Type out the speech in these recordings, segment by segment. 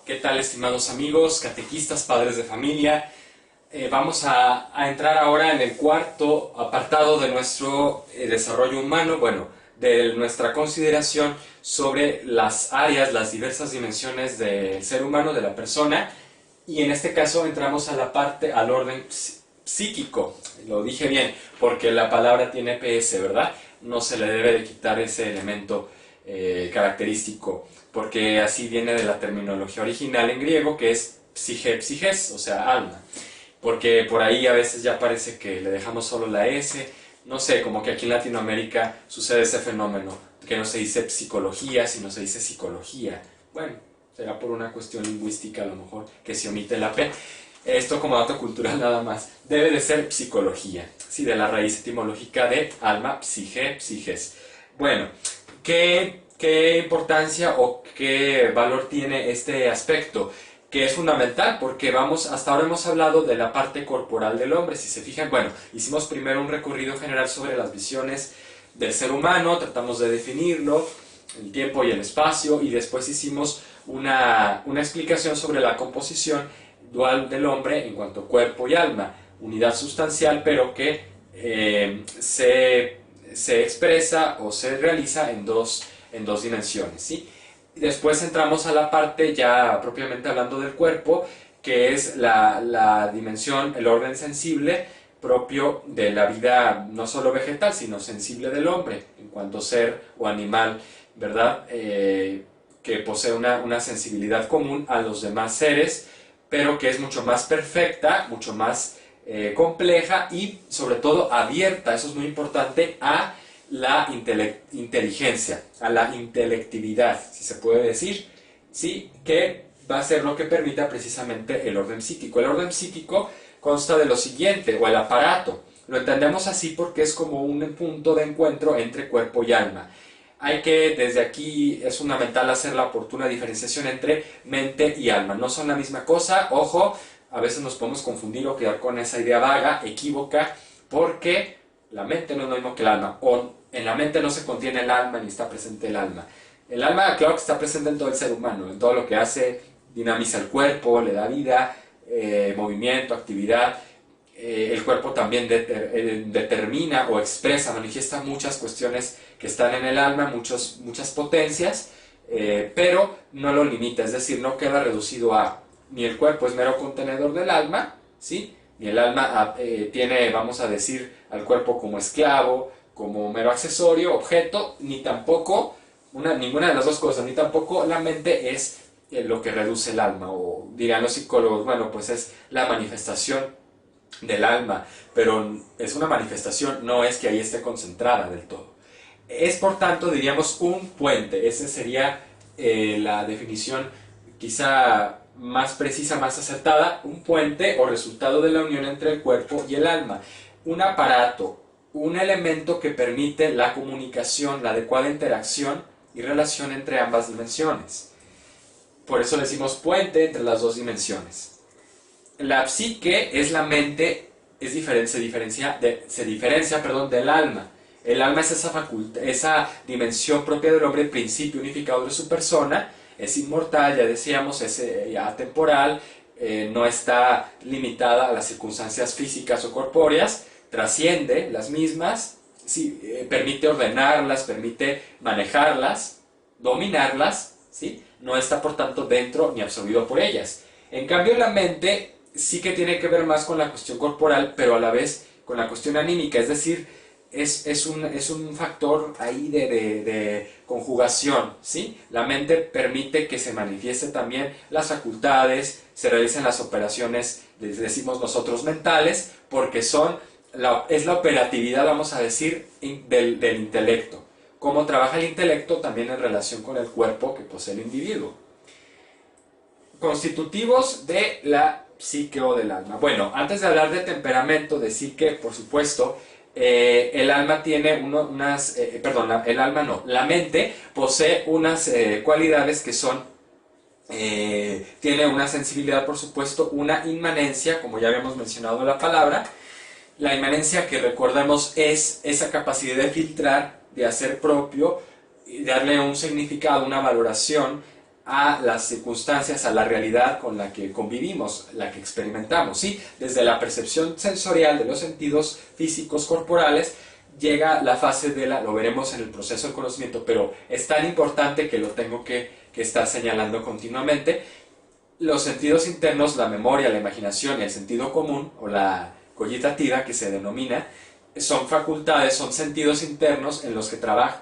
¿Qué tal, estimados amigos, catequistas, padres de familia? Vamos a entrar ahora en el cuarto apartado de nuestro desarrollo humano, bueno, de nuestra consideración sobre las áreas, las diversas dimensiones del ser humano, de la persona, y en este caso entramos a la parte, al orden psíquico. Lo dije bien, porque la palabra tiene PS, ¿verdad? No se le debe de quitar ese elemento característico, porque así viene de la terminología original en griego, que es psique, psiges, o sea, alma. Porque por ahí a veces ya parece que le dejamos solo la S, no sé, como que aquí en Latinoamérica sucede ese fenómeno, que no se dice psicología, sino se dice psicología. Bueno, será por una cuestión lingüística a lo mejor, que se omite la P. Esto como dato cultural nada más. Debe de ser psicología, sí, de la raíz etimológica de alma, psique, psiges. Bueno, ¿qué importancia o qué valor tiene este aspecto? Que es fundamental porque hasta ahora hemos hablado de la parte corporal del hombre. Si se fijan, bueno, hicimos primero un recorrido general sobre las visiones del ser humano, tratamos de definirlo, el tiempo y el espacio, y después hicimos una explicación sobre la composición dual del hombre en cuanto a cuerpo y alma, unidad sustancial, pero que se expresa o se realiza en dos dimensiones, ¿sí? Después entramos a la parte ya propiamente hablando del cuerpo, que es la dimensión, el orden sensible propio de la vida no solo vegetal, sino sensible del hombre, en cuanto ser o animal, ¿verdad? Que posee una sensibilidad común a los demás seres, pero que es mucho más perfecta, mucho más compleja y sobre todo abierta, eso es muy importante, a la inteligencia, a la intelectividad, si se puede decir, ¿sí? Que va a ser lo que permita precisamente el orden psíquico. El orden psíquico consta de lo siguiente, o el aparato. Lo entendemos así porque es como un punto de encuentro entre cuerpo y alma. Desde aquí es fundamental hacer la oportuna diferenciación entre mente y alma. No son la misma cosa, ojo, a veces nos podemos confundir o quedar con esa idea vaga, equívoca, porque la mente no es lo mismo que el alma, o en la mente no se contiene el alma ni está presente el alma. El alma, claro que está presente en todo el ser humano, en todo lo que hace, dinamiza el cuerpo, le da vida, movimiento, actividad. El cuerpo también determina o expresa, manifiesta muchas cuestiones que están en el alma, muchas potencias, pero no lo limita, es decir, no queda reducido a ni el cuerpo es mero contenedor del alma, ¿sí? Ni el alma tiene, vamos a decir, al cuerpo como esclavo, como mero accesorio, objeto, ni tampoco, ninguna de las dos cosas, ni tampoco la mente es lo que reduce el alma, o dirán los psicólogos, bueno, pues es la manifestación del alma, pero es una manifestación, no es que ahí esté concentrada del todo. Es por tanto, diríamos, un puente, esa sería la definición quizá más precisa, más acertada, un puente o resultado de la unión entre el cuerpo y el alma, un aparato, un elemento que permite la comunicación, la adecuada interacción y relación entre ambas dimensiones. Por eso decimos puente entre las dos dimensiones. La psique es la mente, se diferencia del alma. El alma es esa dimensión propia del hombre, el principio unificador de su persona, es inmortal, ya decíamos, es atemporal, no está limitada a las circunstancias físicas o corpóreas, trasciende las mismas, sí, permite ordenarlas, permite manejarlas, dominarlas, ¿sí? No está por tanto dentro ni absorbido por ellas. En cambio la mente sí que tiene que ver más con la cuestión corporal, pero a la vez con la cuestión anímica, es decir, es un factor ahí de conjugación, ¿sí? La mente permite que se manifieste también las facultades, se realicen las operaciones, les decimos nosotros mentales, porque es la operatividad, vamos a decir, del intelecto. Cómo trabaja el intelecto también en relación con el cuerpo que posee el individuo. Constitutivos de la psique o del alma. Bueno, antes de hablar de temperamento, decir que, por supuesto, el alma tiene la mente posee unas cualidades que son, tiene una sensibilidad, por supuesto, una inmanencia, como ya habíamos mencionado la palabra. La inmanencia, que recordemos, es esa capacidad de filtrar, de hacer propio, y darle un significado, una valoración a las circunstancias, a la realidad con la que convivimos, la que experimentamos, ¿sí? Desde la percepción sensorial de los sentidos físicos corporales, llega la fase de lo veremos en el proceso del conocimiento, pero es tan importante que lo tengo que estar señalando continuamente. Los sentidos internos, la memoria, la imaginación y el sentido común, o la cogitativa que se denomina, son facultades, son sentidos internos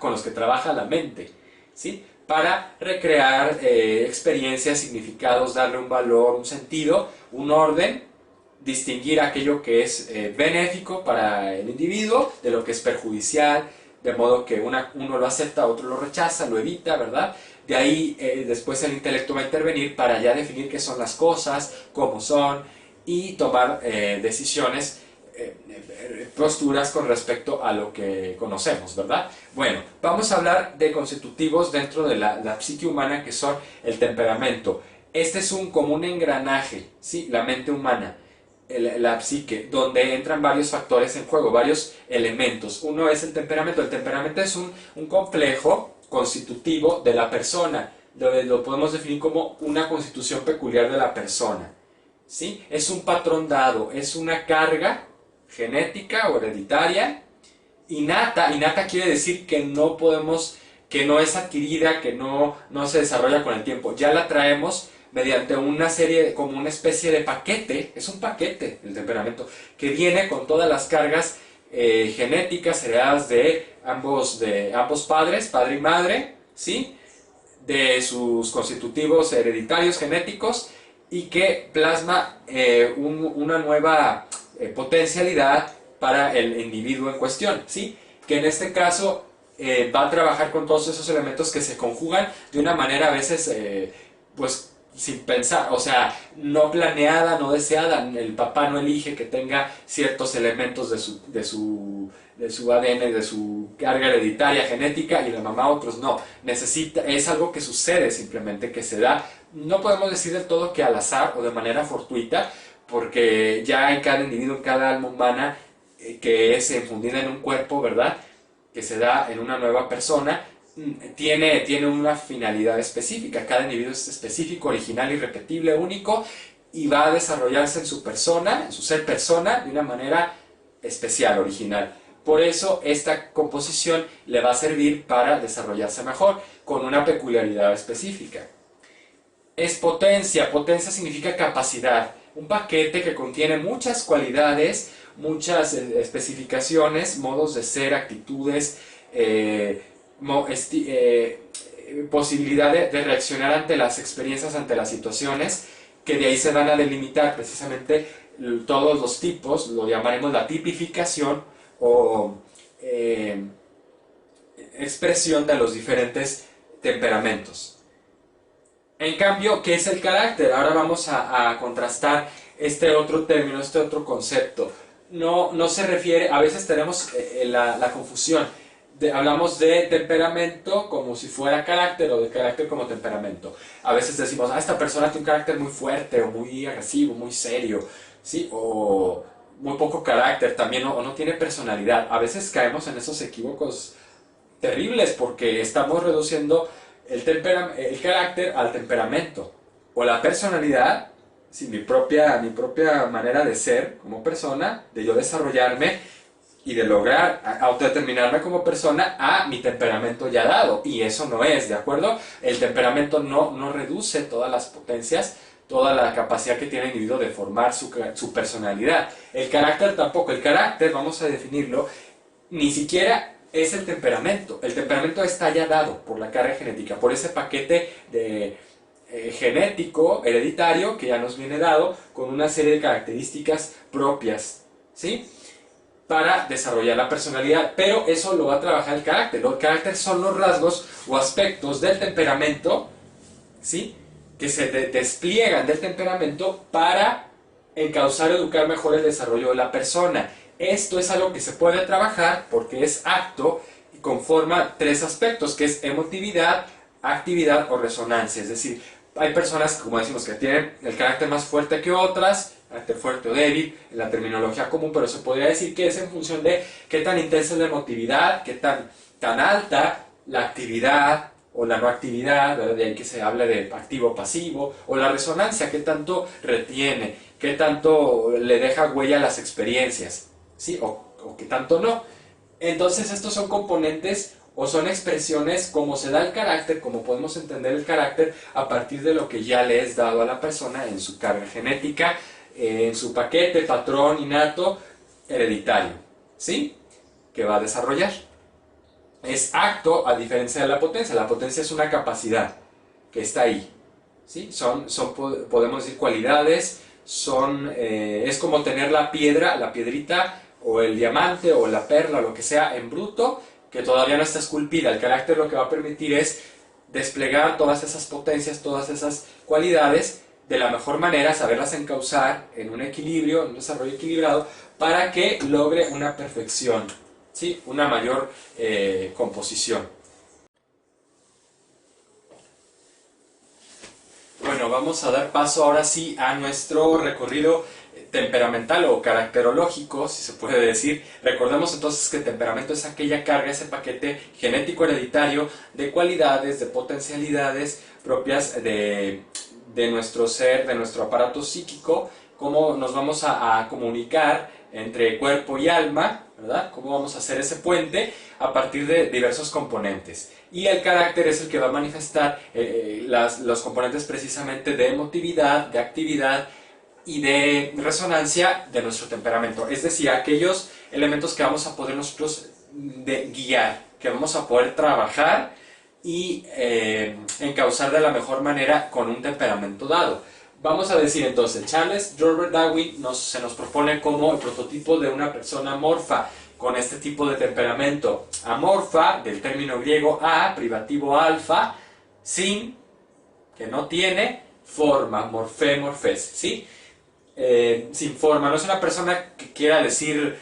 con los que trabaja la mente, ¿sí? Para recrear experiencias, significados, darle un valor, un sentido, un orden, distinguir aquello que es benéfico para el individuo de lo que es perjudicial, de modo que uno lo acepta, otro lo rechaza, lo evita, ¿verdad? De ahí después el intelecto va a intervenir para ya definir qué son las cosas, cómo son, y tomar decisiones, posturas con respecto a lo que conocemos, ¿verdad? Bueno, vamos a hablar de constitutivos dentro de la psique humana, que son el temperamento. Este es como un engranaje, ¿sí? La mente humana, la psique, donde entran varios factores en juego, varios elementos. Uno es el temperamento. El temperamento es un complejo constitutivo de la persona. Lo podemos definir como una constitución peculiar de la persona, ¿sí? Es un patrón dado, es una carga genética o hereditaria, innata. Innata quiere decir que no es adquirida, que no se desarrolla con el tiempo. Ya la traemos mediante una serie, como una especie de paquete. Es un paquete el temperamento, que viene con todas las cargas genéticas heredadas de ambos padres, padre y madre, ¿sí? De sus constitutivos hereditarios genéticos, y que plasma una nueva potencialidad para el individuo en cuestión, ¿sí? Que en este caso va a trabajar con todos esos elementos que se conjugan de una manera a veces pues sin pensar, o sea, no planeada, no deseada. El papá no elige que tenga ciertos elementos de su ADN, de su carga hereditaria genética, y la mamá otros no. Es algo que sucede simplemente, que se da. No podemos decir del todo que al azar o de manera fortuita, porque ya en cada individuo, en cada alma humana que es infundida en un cuerpo, ¿verdad?, que se da en una nueva persona, tiene una finalidad específica. Cada individuo es específico, original, irrepetible, único, y va a desarrollarse en su persona, en su ser persona, de una manera especial, original. Por eso esta composición le va a servir para desarrollarse mejor, con una peculiaridad específica. Es potencia. Potencia significa capacidad. Un paquete que contiene muchas cualidades, muchas especificaciones, modos de ser, actitudes, posibilidad de reaccionar ante las experiencias, ante las situaciones, que de ahí se van a delimitar precisamente todos los tipos. Lo llamaremos la tipificación o expresión de los diferentes temperamentos. En cambio, ¿qué es el carácter? Ahora vamos a contrastar este otro término, este otro concepto. No se refiere, a veces tenemos la confusión. Hablamos de temperamento como si fuera carácter, o de carácter como temperamento. A veces decimos, esta persona tiene un carácter muy fuerte, o muy agresivo, muy serio, ¿sí? O muy poco carácter también, o no tiene personalidad. A veces caemos en esos equívocos terribles, porque estamos reduciendo el carácter al temperamento, o la personalidad, ¿sí? mi propia manera de ser como persona, de yo desarrollarme y de lograr autodeterminarme como persona, a mi temperamento ya dado. Y eso no es, ¿de acuerdo? El temperamento no reduce todas las potencias, toda la capacidad que tiene el individuo de formar su personalidad. El carácter tampoco. El carácter, vamos a definirlo, ni siquiera es el temperamento. El temperamento está ya dado por la carga genética, por ese paquete genético, hereditario, que ya nos viene dado, con una serie de características propias, ¿sí?, para desarrollar la personalidad. Pero eso lo va a trabajar el carácter. El carácter son los rasgos o aspectos del temperamento, ¿sí?, que se despliegan del temperamento para encauzar o educar mejor el desarrollo de la persona. Esto es algo que se puede trabajar porque es acto y conforma tres aspectos, que es emotividad, actividad o resonancia. Es decir, hay personas, como decimos, que tienen el carácter más fuerte que otras, carácter fuerte o débil, en la terminología común, pero se podría decir que es en función de qué tan intensa es la emotividad, qué tan alta la actividad o la no actividad, ¿verdad? De ahí que se habla de activo-pasivo, o la resonancia, qué tanto retiene, qué tanto le deja huella a las experiencias, ¿sí? O qué tanto no. Entonces estos son componentes o son expresiones como se da el carácter, como podemos entender el carácter a partir de lo que ya le es dado a la persona en su carga genética, en su paquete, patrón innato, hereditario, ¿sí? Que va a desarrollar. Es acto a diferencia de la potencia. La potencia es una capacidad que está ahí, ¿sí? Podemos decir cualidades, es como tener la piedra, la piedrita, o el diamante, o la perla, lo que sea, en bruto, que todavía no está esculpida. El carácter lo que va a permitir es desplegar todas esas potencias, todas esas cualidades, de la mejor manera, saberlas encauzar en un equilibrio, en un desarrollo equilibrado, para que logre una perfección, ¿sí? Una mayor composición. Bueno, vamos a dar paso ahora sí a nuestro recorrido temperamental o caracterológico, si se puede decir. Recordemos entonces que temperamento es aquella carga, ese paquete genético hereditario de cualidades, de potencialidades propias de nuestro ser, de nuestro aparato psíquico, cómo nos vamos a comunicar entre cuerpo y alma, ¿verdad? Cómo vamos a hacer ese puente a partir de diversos componentes. Y el carácter es el que va a manifestar los componentes precisamente de emotividad, de actividad y de resonancia de nuestro temperamento. Es decir, aquellos elementos que vamos a poder nosotros guiar, que vamos a poder trabajar y encauzar de la mejor manera con un temperamento dado. Vamos a decir entonces, Charles George Darwin se nos propone como el prototipo de una persona amorfa, con este tipo de temperamento. Amorfa, del término griego a, privativo alfa, sin, que no tiene, forma, morfé, morfés, ¿sí? Sin forma, no es una persona que quiera decir,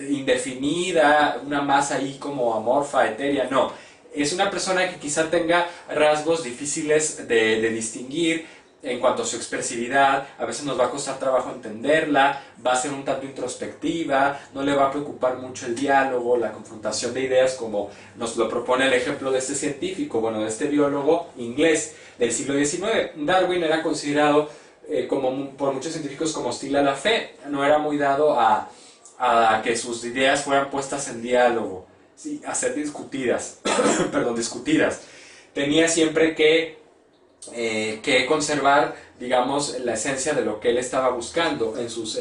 indefinida, una masa ahí como amorfa, etérea, no. Es una persona que quizá tenga rasgos difíciles de distinguir en cuanto a su expresividad. A veces nos va a costar trabajo entenderla, va a ser un tanto introspectiva, no le va a preocupar mucho el diálogo, la confrontación de ideas, como nos lo propone el ejemplo de este científico, bueno, de este biólogo inglés del siglo XIX. Darwin era considerado por muchos científicos como hostil a la fe, no era muy dado a que sus ideas fueran puestas en diálogo, ¿sí? A ser discutidas, perdón, discutidas. Tenía siempre que conservar, digamos, la esencia de lo que él estaba buscando en sus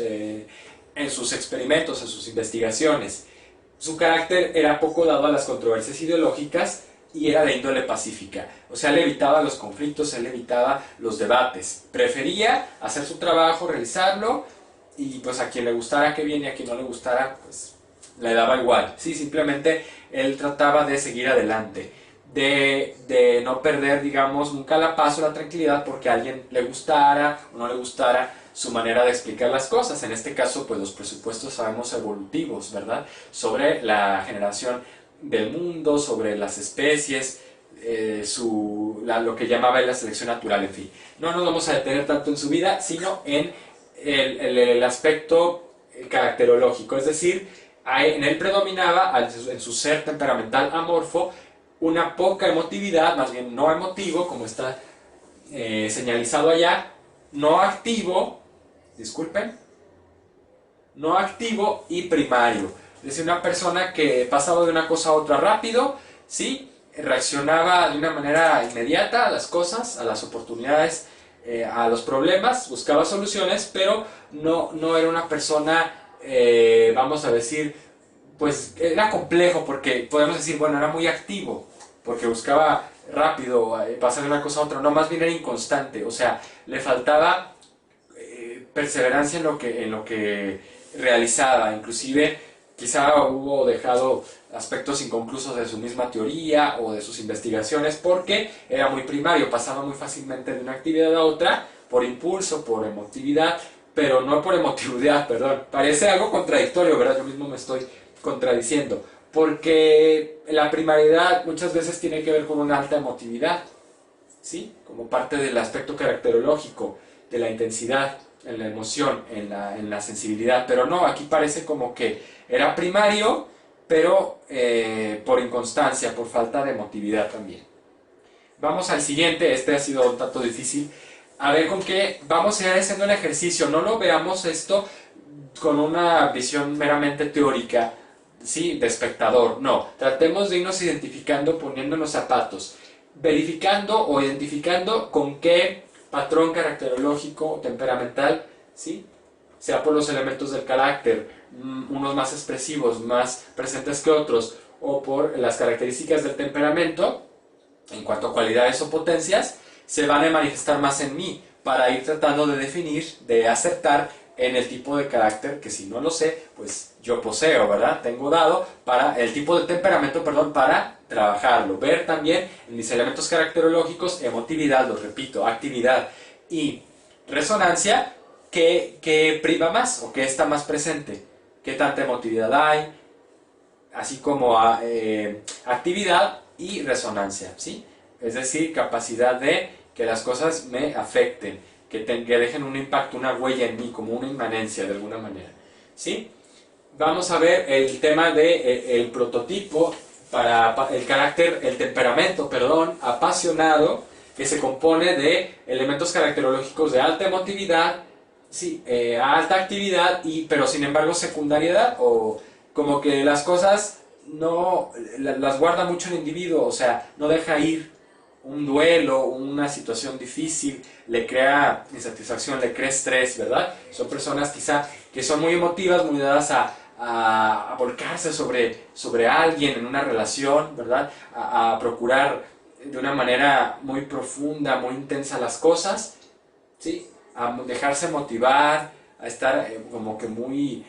experimentos, en sus investigaciones. Su carácter era poco dado a las controversias ideológicas y era de índole pacífica. O sea, él evitaba los conflictos, él evitaba los debates. Prefería hacer su trabajo, realizarlo, y pues a quien le gustara que bien y a quien no le gustara, pues le daba igual. Sí, simplemente él trataba de seguir adelante, de no perder, digamos, nunca la paz o la tranquilidad porque a alguien le gustara o no le gustara su manera de explicar las cosas. En este caso, pues los presupuestos sabemos evolutivos, ¿verdad? Sobre la generación del mundo, sobre las especies, lo que llamaba la selección natural, en fin. No nos vamos a detener tanto en su vida, sino en el aspecto caracterológico, es decir, en él predominaba, en su ser temperamental amorfo, una poca emotividad, más bien no emotivo, como está señalizado allá, no activo, disculpen, no activo y primario. Es decir, una persona que pasaba de una cosa a otra rápido, ¿sí? Reaccionaba de una manera inmediata a las cosas, a las oportunidades, a los problemas, buscaba soluciones, pero no era una persona, vamos a decir, pues era complejo, porque podemos decir, bueno, era muy activo, porque buscaba rápido pasar de una cosa a otra. No, más bien era inconstante, o sea, le faltaba perseverancia en lo que realizaba. Inclusive quizá hubo dejado aspectos inconclusos de su misma teoría o de sus investigaciones porque era muy primario, pasaba muy fácilmente de una actividad a otra por impulso, por emotividad, pero no por emotividad, perdón. Parece algo contradictorio, ¿verdad? Yo mismo me estoy contradiciendo, porque la primariedad muchas veces tiene que ver con una alta emotividad, ¿sí? Como parte del aspecto caracterológico, de la intensidad, en la emoción, en la sensibilidad, pero no, aquí parece como que era primario, pero por inconstancia, por falta de emotividad también. Vamos al siguiente, este ha sido un tanto difícil. A ver con qué vamos a ir haciendo el ejercicio. No lo veamos esto con una visión meramente teórica, ¿sí? De espectador. No, tratemos de irnos identificando, poniendo los zapatos, verificando o identificando con qué patrón caracterológico o temperamental, ¿sí? Sea por los elementos del carácter, unos más expresivos, más presentes que otros, o por las características del temperamento, en cuanto a cualidades o potencias, se van a manifestar más en mí, para ir tratando de definir, de acertar en el tipo de carácter que, si no lo sé, pues yo poseo, ¿verdad? Tengo dado para el tipo de temperamento, perdón, para trabajarlo. Ver también en mis elementos caracterológicos emotividad, lo repito, actividad y resonancia, que priva más o que está más presente, qué tanta emotividad hay, así como actividad y resonancia, ¿sí? Es decir, capacidad de que las cosas me afecten, que dejen un impacto, una huella en mí, como una inmanencia de alguna manera, ¿sí? Vamos a ver el tema de el prototipo para el carácter, el temperamento, perdón, apasionado, que se compone de elementos caracterológicos de alta emotividad, sí, alta actividad, pero sin embargo secundariedad, o como que las cosas no las guarda mucho el individuo, o sea, no deja ir un duelo, una situación difícil, le crea insatisfacción, le crea estrés, ¿verdad? Son personas quizá que son muy emotivas, muy dadas a volcarse sobre alguien en una relación, ¿verdad? A procurar de una manera muy profunda, muy intensa las cosas, ¿sí? A dejarse motivar, a estar como que muy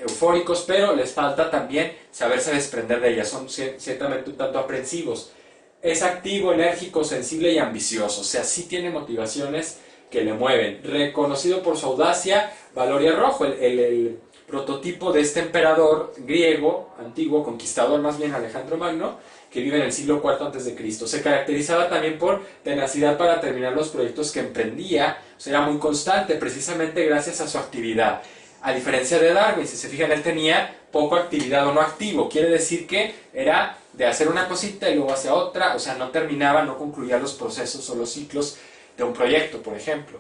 eufóricos, pero les falta también saberse desprender de ellas, son ciertamente un tanto aprensivos. Es activo, enérgico, sensible y ambicioso, o sea, sí tiene motivaciones que le mueven. Reconocido por su audacia, valor y arrojo, el prototipo de este emperador griego, antiguo, conquistador más bien, Alejandro Magno, que vive en el siglo IV a.C. Se caracterizaba también por tenacidad para terminar los proyectos que emprendía, o sea, era muy constante, precisamente gracias a su actividad. A diferencia de Darwin, si se fijan, él tenía poco actividad o no activo, quiere decir que era de hacer una cosita y luego hacia otra, o sea, no terminaba, no concluía los procesos o los ciclos de un proyecto, por ejemplo.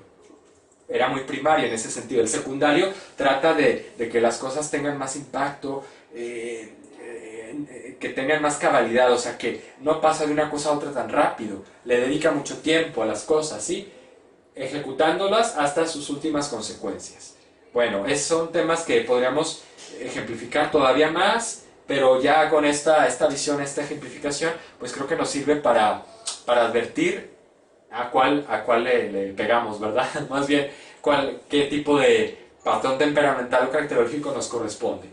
Era muy primario en ese sentido. El secundario trata de que las cosas tengan más impacto, que tengan más cabalidad, o sea, que no pasa de una cosa a otra tan rápido, le dedica mucho tiempo a las cosas, ¿sí? Ejecutándolas hasta sus últimas consecuencias. Bueno, esos son temas que podríamos ejemplificar todavía más, pero ya con esta visión, esta ejemplificación, pues creo que nos sirve para advertir a cuál le pegamos, ¿verdad? Más bien, qué tipo de patrón temperamental o caracterológico nos corresponde.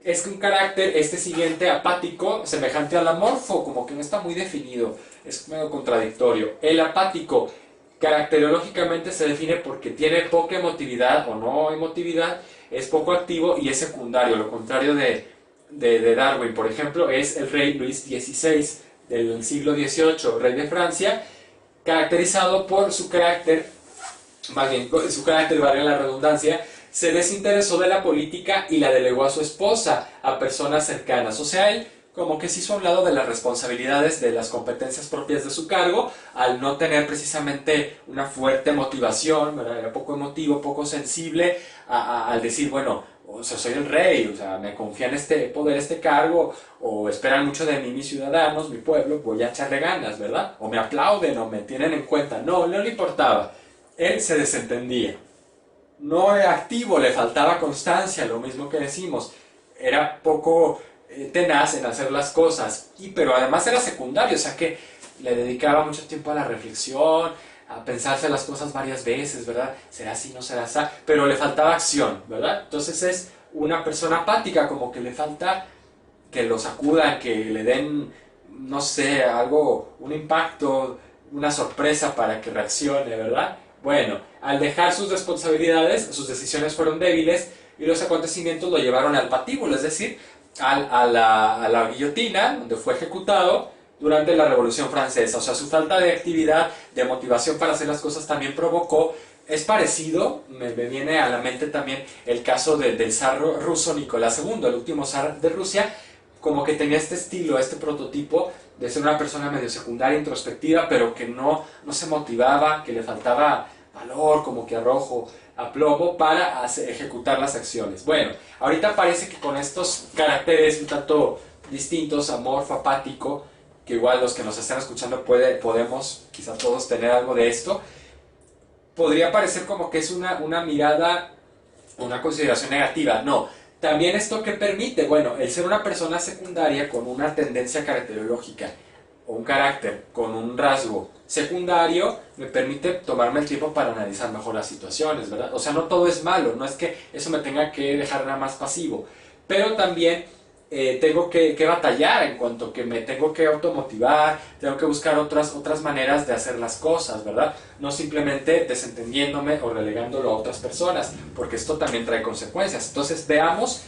Es un carácter, este siguiente, apático, semejante al amorfo, como que no está muy definido, es medio contradictorio. El apático, caracterológicamente se define porque tiene poca emotividad o no emotividad, es poco activo y es secundario, lo contrario de Darwin, por ejemplo, es el rey Luis XVI del siglo XVIII, rey de Francia, caracterizado por su carácter, más bien, su carácter, valga la redundancia, se desinteresó de la política y la delegó a su esposa, a personas cercanas. O sea, él como que se hizo a un lado de las responsabilidades, de las competencias propias de su cargo, al no tener precisamente una fuerte motivación, ¿verdad? Era poco emotivo, poco sensible, al decir, bueno, o sea, soy el rey, o sea, me confían este poder, este cargo, o esperan mucho de mí mis ciudadanos, mi pueblo, voy a echarle ganas, ¿verdad? O me aplauden, o me tienen en cuenta. No le importaba. Él se desentendía. No era activo, le faltaba constancia, lo mismo que decimos. Era poco tenaz en hacer las cosas, pero además era secundario, o sea que le dedicaba mucho tiempo a la reflexión, a pensarse las cosas varias veces, ¿verdad? ¿Será así, no será así? Pero le faltaba acción, ¿verdad? Entonces es una persona apática, como que le falta que lo sacudan, que le den, no sé, algo, un impacto, una sorpresa para que reaccione, ¿verdad? Bueno, al dejar sus responsabilidades, sus decisiones fueron débiles y los acontecimientos lo llevaron al patíbulo, es decir, a la guillotina, donde fue ejecutado durante la Revolución Francesa. O sea, su falta de actividad, de motivación para hacer las cosas también provocó es parecido, me viene a la mente también el caso del zar ruso Nicolás II, el último zar de Rusia, como que tenía este estilo, este prototipo de ser una persona medio secundaria, introspectiva, pero que no se motivaba, que le faltaba valor, como que arrojo, aplomo para ejecutar las acciones. Bueno, ahorita parece que con estos caracteres un tanto distintos, amorfo, apático, que igual los que nos están escuchando podemos, quizá todos, tener algo de esto, podría parecer como que es una mirada, una consideración negativa. No, también esto que permite, bueno, el ser una persona secundaria con una tendencia caracterológica o un carácter con un rasgo secundario me permite tomarme el tiempo para analizar mejor las situaciones, ¿verdad? O sea, no todo es malo, no es que eso me tenga que dejar nada más pasivo, pero también tengo que batallar en cuanto que me tengo que automotivar, tengo que buscar otras maneras de hacer las cosas, ¿verdad? No simplemente desentendiéndome o relegándolo a otras personas, porque esto también trae consecuencias. Entonces veamos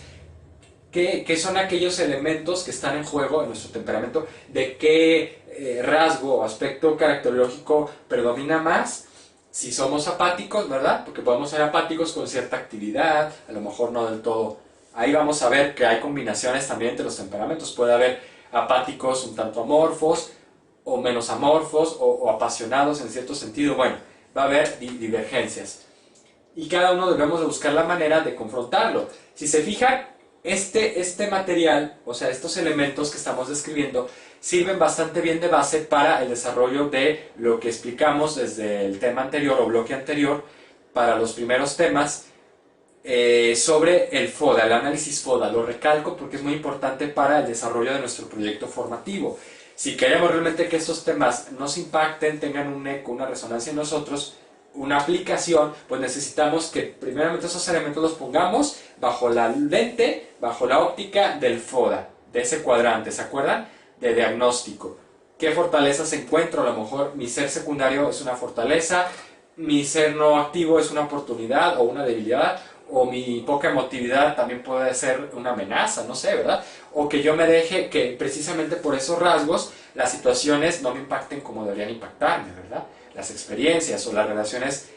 qué son aquellos elementos que están en juego en nuestro temperamento, de qué rasgo o aspecto caracterológico predomina más. Si somos apáticos, ¿verdad? Porque podemos ser apáticos con cierta actividad, a lo mejor no del todo. Ahí vamos a ver que hay combinaciones también entre los temperamentos. Puede haber apáticos un tanto amorfos, o menos amorfos, o apasionados en cierto sentido. Bueno, va a haber divergencias. Y cada uno debemos de buscar la manera de confrontarlo. Si se fijan, este material, o sea, estos elementos que estamos describiendo, sirven bastante bien de base para el desarrollo de lo que explicamos desde el tema anterior o bloque anterior, para los primeros temas, sobre el FODA, el análisis FODA. Lo recalco porque es muy importante para el desarrollo de nuestro proyecto formativo. Si queremos realmente que estos temas nos impacten, tengan un eco, una resonancia en nosotros, una aplicación, pues necesitamos que primeramente esos elementos los pongamos bajo la lente, bajo la óptica del FODA, de ese cuadrante, ¿se acuerdan? De diagnóstico. ¿Qué fortalezas encuentro? A lo mejor mi ser secundario es una fortaleza, mi ser no activo es una oportunidad o una debilidad, o mi poca emotividad también puede ser una amenaza, no sé, ¿verdad? O que yo me deje que precisamente por esos rasgos las situaciones no me impacten como deberían impactarme, ¿verdad? Las experiencias o las relaciones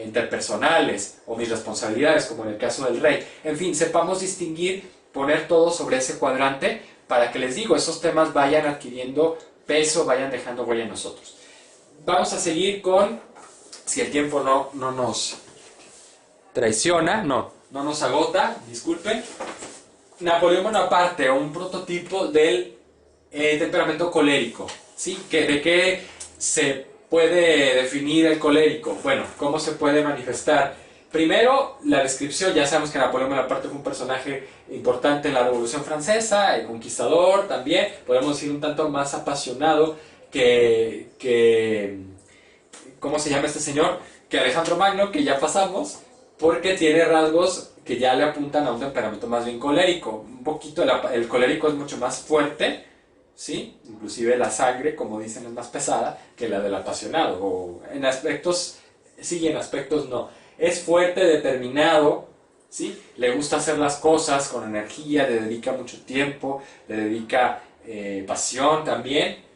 interpersonales o mis responsabilidades, como en el caso del rey. En fin, sepamos distinguir, poner todo sobre ese cuadrante para que, les digo, esos temas vayan adquiriendo peso, vayan dejando huella en nosotros. Vamos a seguir con, si el tiempo no nos traiciona, no nos agota, disculpen. Napoleón Bonaparte, un prototipo del temperamento colérico, ¿sí? ¿De qué se puede definir el colérico? Bueno, ¿cómo se puede manifestar? Primero, la descripción. Ya sabemos que Napoleón Bonaparte fue un personaje importante en la Revolución Francesa, el conquistador también, podemos decir un tanto más apasionado que ¿cómo se llama este señor? Que Alejandro Magno, que ya pasamos, porque tiene rasgos que ya le apuntan a un temperamento más bien colérico. Un poquito el colérico es mucho más fuerte, ¿sí? Inclusive la sangre, como dicen, es más pesada que la del apasionado. O en aspectos sí, en aspectos no. Es fuerte, determinado, ¿sí? Le gusta hacer las cosas con energía, le dedica mucho tiempo, le dedica pasión también.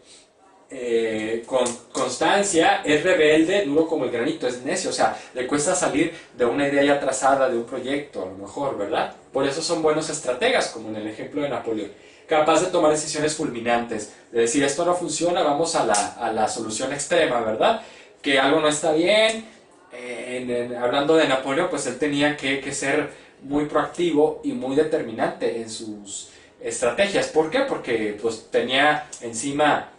Con constancia, es rebelde, duro como el granito, es necio, o sea, le cuesta salir de una idea ya trazada, de un proyecto, a lo mejor, ¿verdad? Por eso son buenos estrategas, como en el ejemplo de Napoleón. Capaz de tomar decisiones fulminantes, de decir, esto no funciona, vamos a la solución extrema, ¿verdad? Que algo no está bien. Hablando de Napoleón, pues él tenía que ser muy proactivo y muy determinante en sus estrategias. ¿Por qué? Porque pues tenía encima...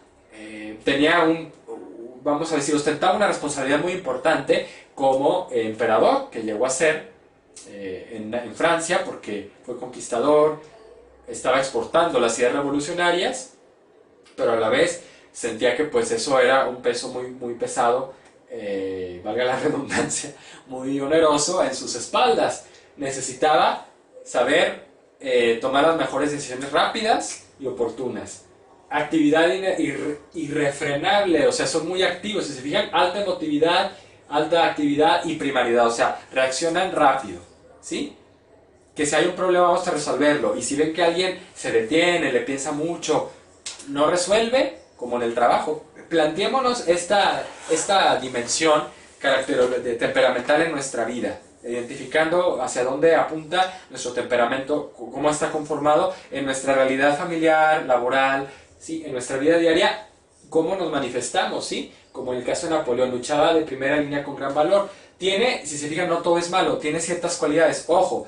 vamos a decir, ostentaba una responsabilidad muy importante como emperador, que llegó a ser en Francia, porque fue conquistador, estaba exportando las ideas revolucionarias, pero a la vez sentía que pues eso era un peso muy, muy pesado, valga la redundancia, muy oneroso en sus espaldas. Necesitaba saber tomar las mejores decisiones rápidas y oportunas. Actividad irrefrenable, o sea, son muy activos. Si se fijan, alta emotividad, alta actividad y primariedad, o sea, reaccionan rápido, ¿sí? Que si hay un problema vamos a resolverlo, y si ven que alguien se detiene, le piensa mucho, no resuelve, como en el trabajo. Planteémonos esta dimensión temperamental en nuestra vida, identificando hacia dónde apunta nuestro temperamento, cómo está conformado en nuestra realidad familiar, laboral, ¿sí? En nuestra vida diaria, cómo nos manifestamos, ¿sí? Como en el caso de Napoleón, luchaba de primera línea con gran valor. Tiene, si se fijan, no todo es malo, tiene ciertas cualidades. Ojo,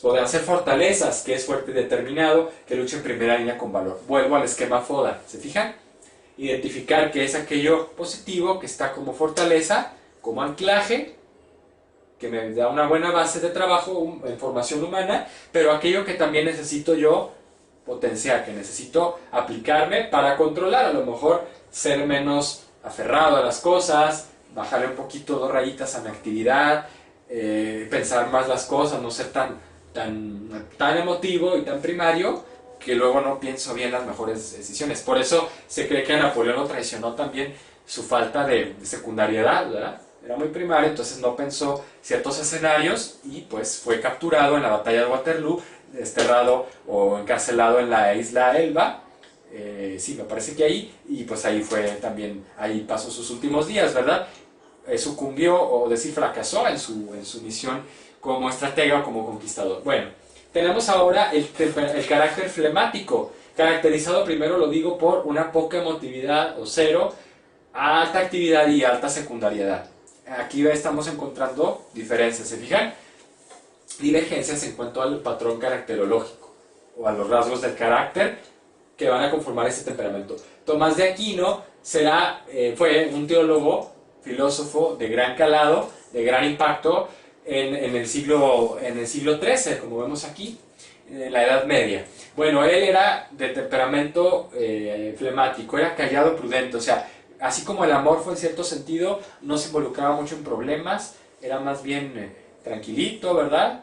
podrán ser fortalezas, que es fuerte y determinado, que lucha en primera línea con valor. Vuelvo al esquema FODA, ¿se fijan? Identificar que es aquello positivo, que está como fortaleza, como anclaje, que me da una buena base de trabajo en formación humana, pero aquello que también necesito yo potenciar, que necesito aplicarme para controlar, a lo mejor ser menos aferrado a las cosas, bajarle un poquito 2 rayitas a mi actividad, pensar más las cosas, no ser tan emotivo y tan primario, que luego no pienso bien las mejores decisiones. Por eso se cree que a Napoleón lo traicionó también su falta de secundariedad, ¿verdad? Era muy primario, entonces no pensó ciertos escenarios y pues fue capturado en la batalla de Waterloo, desterrado o encarcelado en la isla Elba. Sí, me parece que ahí, y pues ahí fue también, ahí pasó sus últimos días, ¿verdad? Sucumbió, o decir, fracasó en su misión como estratega o como conquistador. Bueno, tenemos ahora el carácter flemático, caracterizado, primero lo digo, por una poca emotividad o cero, alta actividad y alta secundariedad. Aquí estamos encontrando diferencias, ¿se fijan? Divergencias en cuanto al patrón caracterológico o a los rasgos del carácter que van a conformar este temperamento. Tomás de Aquino fue un teólogo, filósofo de gran calado, de gran impacto en el siglo XIII, como vemos aquí, en la Edad Media. Bueno, él era de temperamento flemático, era callado, prudente, o sea, así como el amor fue en cierto sentido, no se involucraba mucho en problemas, era más bien tranquilito, ¿verdad?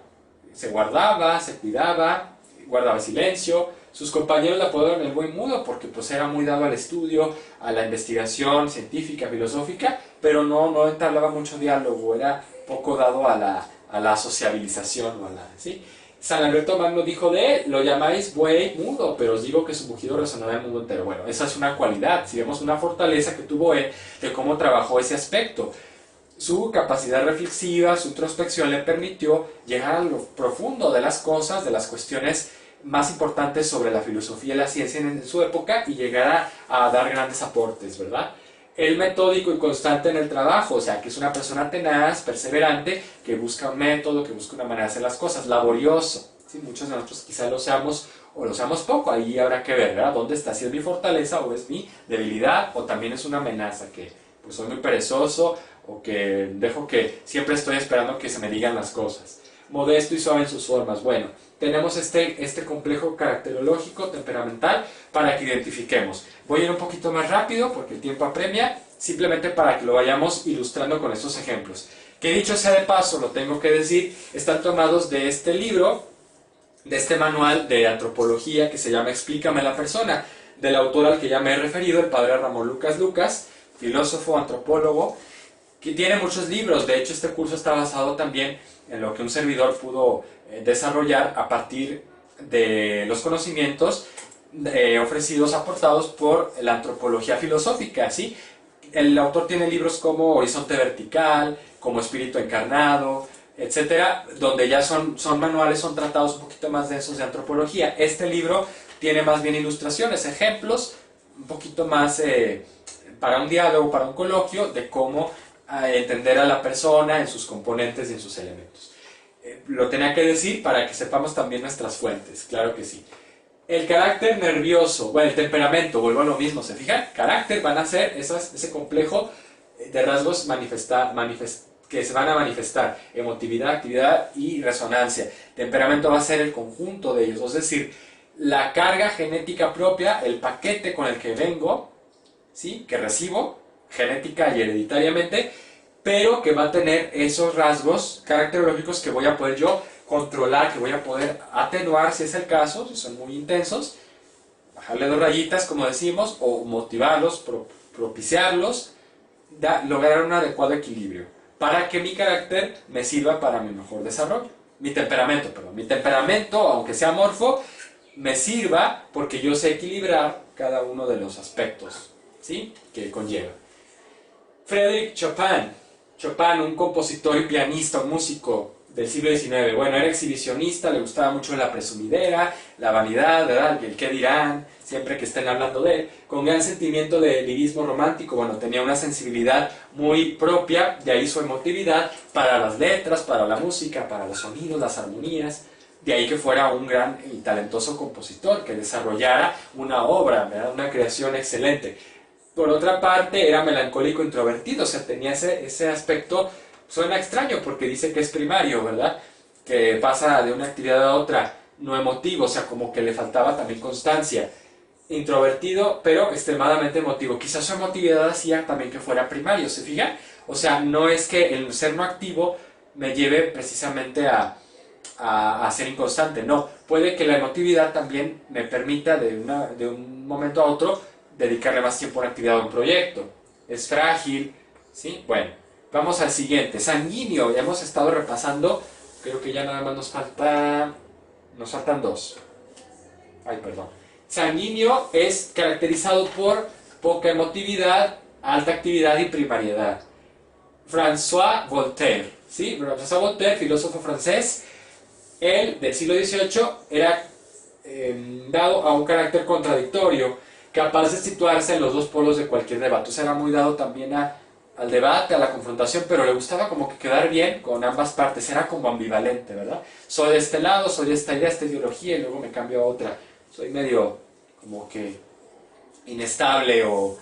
Se guardaba, se cuidaba, guardaba silencio. Sus compañeros le apodaron el buen mudo porque pues era muy dado al estudio, a la investigación científica, filosófica, pero no entablaba mucho diálogo, era poco dado a la sociabilización, ¿sí? San Alberto Magno dijo de él, lo llamáis buey mudo, pero os digo que su mugido resonaba en el mundo entero. Bueno, esa es una cualidad, si vemos una fortaleza que tuvo él de cómo trabajó ese aspecto. Su capacidad reflexiva, su introspección le permitió llegar a lo profundo de las cosas, de las cuestiones más importantes sobre la filosofía y la ciencia en su época, y llegar a dar grandes aportes, ¿verdad? El metódico y constante en el trabajo, o sea, que es una persona tenaz, perseverante, que busca un método, que busca una manera de hacer las cosas, laborioso. ¿Sí? Muchos de nosotros quizás lo seamos o lo seamos poco, ahí habrá que ver, ¿verdad? ¿Dónde está? Si es mi fortaleza o es mi debilidad, o también es una amenaza, que pues soy muy perezoso, o que dejo que siempre estoy esperando que se me digan las cosas. Modesto y suave en sus formas. Bueno, tenemos este complejo caracterológico, temperamental, para que identifiquemos. Voy a ir un poquito más rápido porque el tiempo apremia, simplemente para que lo vayamos ilustrando con estos ejemplos. Que dicho sea de paso, lo tengo que decir, están tomados de este libro, de este manual de antropología que se llama Explícame la persona, del autor al que ya me he referido, el padre Ramón Lucas Lucas, filósofo, antropólogo, que tiene muchos libros. De hecho, este curso está basado también en lo que un servidor pudo desarrollar a partir de los conocimientos ofrecidos, aportados por la antropología filosófica, ¿sí? El autor tiene libros como Horizonte Vertical, como Espíritu Encarnado, etcétera, donde ya son manuales, son tratados un poquito más densos de antropología. Este libro tiene más bien ilustraciones, ejemplos, un poquito más para un diálogo, para un coloquio, de cómo entender a la persona en sus componentes y en sus elementos. Lo tenía que decir para que sepamos también nuestras fuentes, claro que sí. El carácter nervioso, bueno, el temperamento, vuelvo a lo mismo, ¿se fijan? Carácter van a ser ese complejo de rasgos que se van a manifestar: emotividad, actividad y resonancia. Temperamento va a ser el conjunto de ellos, es decir, la carga genética propia, el paquete con el que vengo, ¿sí? Que recibo, genética y hereditariamente, pero que va a tener esos rasgos caracterológicos que voy a poder yo controlar, que voy a poder atenuar si es el caso, si son muy intensos, bajarle 2 rayitas, como decimos, o motivarlos, propiciarlos, lograr un adecuado equilibrio, para que mi carácter me sirva para mi mejor desarrollo. Mi temperamento, aunque sea amorfo, me sirva porque yo sé equilibrar cada uno de los aspectos, ¿sí? Que conlleva. Frédéric Chopin, Chopin, un compositor y pianista, un músico del siglo XIX. Bueno, era exhibicionista, le gustaba mucho la presumidera, la vanidad, ¿verdad? Y el qué dirán, siempre que estén hablando de él, con gran sentimiento de lirismo romántico. Bueno, tenía una sensibilidad muy propia, de ahí su emotividad para las letras, para la música, para los sonidos, las armonías. De ahí que fuera un gran y talentoso compositor, que desarrollara una obra, ¿verdad? Una creación excelente. Por otra parte, era melancólico introvertido, o sea, tenía ese aspecto, suena extraño porque dice que es primario, ¿verdad? Que pasa de una actividad a otra, no emotivo, o sea, como que le faltaba también constancia. Introvertido, pero extremadamente emotivo. Quizás su emotividad hacía también que fuera primario, ¿se fijan? O sea, no es que el ser no activo me lleve precisamente a ser inconstante, no. Puede que la emotividad también me permita de un momento a otro dedicarle más tiempo a una actividad o un proyecto. Es frágil, ¿sí? Bueno, vamos al siguiente. Sanguíneo, ya hemos estado repasando, creo que ya nada más nos faltan dos. Ay, perdón. Sanguíneo es caracterizado por poca emotividad, alta actividad y primariedad. François Voltaire, ¿sí? François Voltaire, filósofo francés, él del siglo XVIII era dado a un carácter contradictorio, capaz de situarse en los dos polos de cualquier debate. O sea, era muy dado también al debate, a la confrontación, pero le gustaba como que quedar bien con ambas partes, era como ambivalente, ¿verdad? Soy de este lado, soy de esta idea, esta ideología, y luego me cambio a otra. Soy medio como que inestable o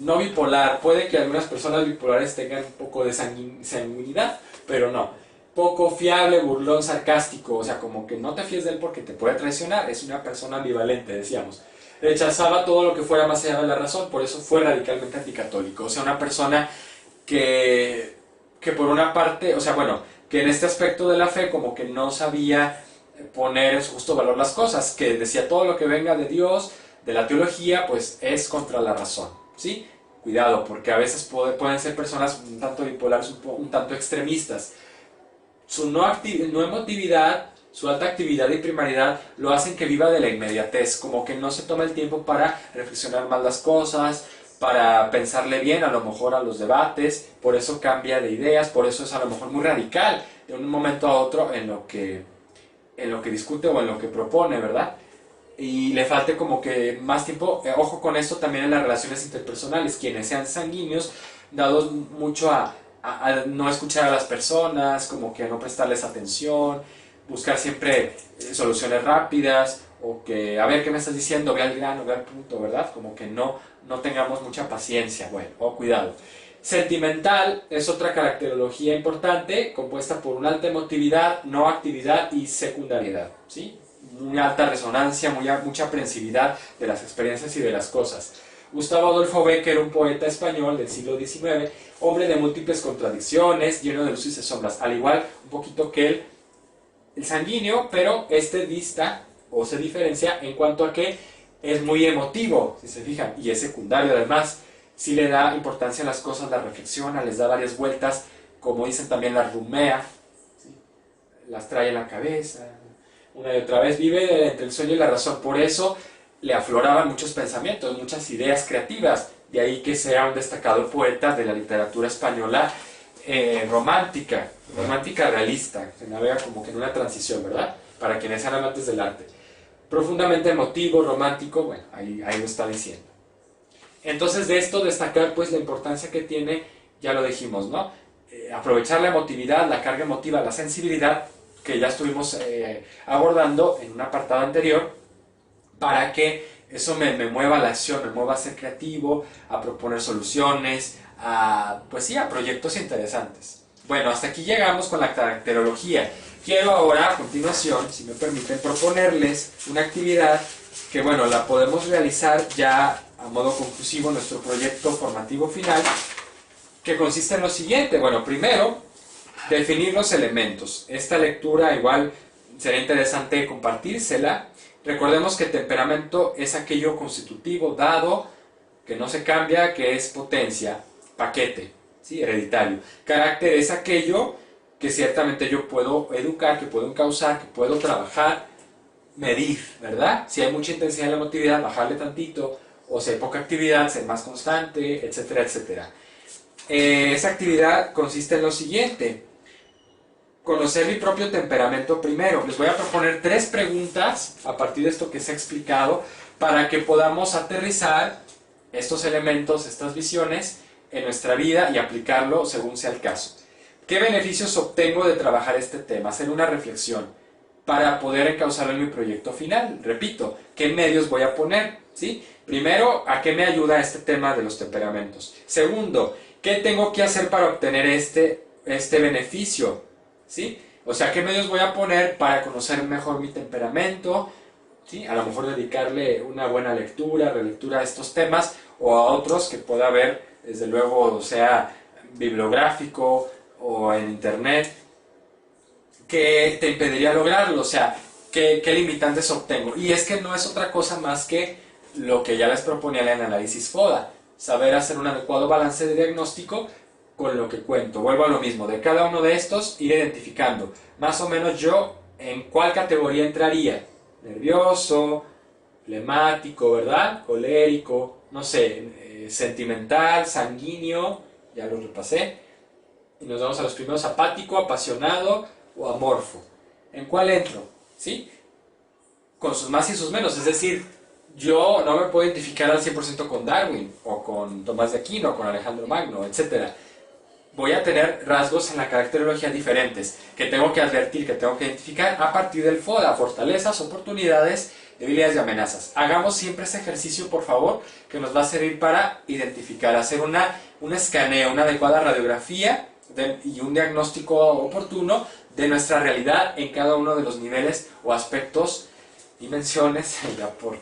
no bipolar. Puede que algunas personas bipolares tengan un poco de sanguinidad, pero no. Poco fiable, burlón, sarcástico, o sea, como que no te fíes de él porque te puede traicionar. Es una persona ambivalente, decíamos. Rechazaba todo lo que fuera más allá de la razón, por eso fue radicalmente anticatólico. O sea, una persona que por una parte, o sea, bueno, que en este aspecto de la fe como que no sabía poner en su justo valor las cosas, que decía todo lo que venga de Dios, de la teología, pues es contra la razón, ¿sí? Cuidado, porque a veces pueden ser personas un tanto bipolares, un tanto extremistas. Su no emotividad, su alta actividad y primariedad lo hacen que viva de la inmediatez, como que no se toma el tiempo para reflexionar más las cosas, para pensarle bien a lo mejor a los debates, por eso cambia de ideas, por eso es a lo mejor muy radical de un momento a otro en lo que discute o en lo que propone, ¿verdad? Y le falte como que más tiempo, ojo con esto también en las relaciones interpersonales, quienes sean sanguíneos, dados mucho a no escuchar a las personas, como que a no prestarles atención, buscar siempre soluciones rápidas, o que, a ver, ¿qué me estás diciendo? Ve al grano, ve al punto, ¿verdad? Como que no tengamos mucha paciencia, bueno, cuidado. Sentimental es otra caracterología importante, compuesta por una alta emotividad, no actividad y secundariedad, ¿sí? Muy alta resonancia, mucha aprensividad de las experiencias y de las cosas. Gustavo Adolfo Bécquer, un poeta español del siglo XIX, hombre de múltiples contradicciones, lleno de luces y sombras, al igual un poquito que el sanguíneo, pero este dista o se diferencia en cuanto a que es muy emotivo, si se fijan, y es secundario además. Sí le da importancia a las cosas, las reflexiona, les da varias vueltas, como dicen también, las rumea, ¿sí? Las trae en la cabeza, una y otra vez, vive entre el sueño y la razón. Por eso le afloraban muchos pensamientos, muchas ideas creativas, de ahí que sea un destacado poeta de la literatura española romántica realista, se navega como que en una transición, ¿verdad? Para quienes sean amantes del arte. Profundamente emotivo, romántico, bueno, ahí lo está diciendo. Entonces de esto destacar pues la importancia que tiene, ya lo dijimos, ¿no? Aprovechar la emotividad, la carga emotiva, la sensibilidad, que ya estuvimos abordando en un apartado anterior, para que eso me mueva a la acción, me mueva a ser creativo, a proponer soluciones, pues sí, a proyectos interesantes. Bueno, hasta aquí llegamos con la caracterología. Quiero ahora, a continuación, si me permiten, proponerles una actividad que, bueno, la podemos realizar ya a modo conclusivo en nuestro proyecto formativo final, que consiste en lo siguiente. Bueno, primero, definir los elementos. Esta lectura igual sería interesante compartírsela. Recordemos que temperamento es aquello constitutivo, dado, que no se cambia, que es potencia, paquete, ¿sí? Hereditario. Carácter es aquello que ciertamente yo puedo educar, que puedo encauzar, que puedo trabajar, medir, ¿verdad? Si hay mucha intensidad en la emotividad, bajarle tantito, o si hay poca actividad, ser más constante, etcétera, etcétera. Esa actividad consiste en lo siguiente: conocer mi propio temperamento primero. Les voy a proponer 3 preguntas a partir de esto que se ha explicado para que podamos aterrizar estos elementos, estas visiones en nuestra vida y aplicarlo según sea el caso. ¿Qué beneficios obtengo de trabajar este tema? Hacer una reflexión para poder encauzarlo en mi proyecto final. Repito, ¿qué medios voy a poner? ¿Sí? Primero, ¿a qué me ayuda este tema de los temperamentos? Segundo, ¿qué tengo que hacer para obtener este beneficio? ¿Sí? O sea, ¿qué medios voy a poner para conocer mejor mi temperamento? ¿Sí? A lo mejor dedicarle una buena lectura, relectura a estos temas o a otros que pueda haber, desde luego, sea bibliográfico o en internet, que te impediría lograrlo. O sea, ¿qué limitantes obtengo? Y es que no es otra cosa más que lo que ya les proponía en el análisis FODA: saber hacer un adecuado balance de diagnóstico con lo que cuento. Vuelvo a lo mismo, de cada uno de estos ir identificando más o menos yo en cuál categoría entraría: nervioso, flemático, ¿verdad? Colérico, no sé, sentimental, sanguíneo, ya lo repasé. Y nos vamos a los primeros: apático, apasionado o amorfo. ¿En cuál entro? ¿Sí? Con sus más y sus menos. Es decir, yo no me puedo identificar al 100% con Darwin, o con Tomás de Aquino, o con Alejandro Magno, etc. Voy a tener rasgos en la caracterología diferentes que tengo que advertir, que tengo que identificar a partir del FODA: fortalezas, oportunidades, debilidades y amenazas. Hagamos siempre ese ejercicio, por favor, que nos va a servir para identificar, hacer un escaneo, una adecuada radiografía y un diagnóstico oportuno de nuestra realidad en cada uno de los niveles o aspectos, dimensiones, ya por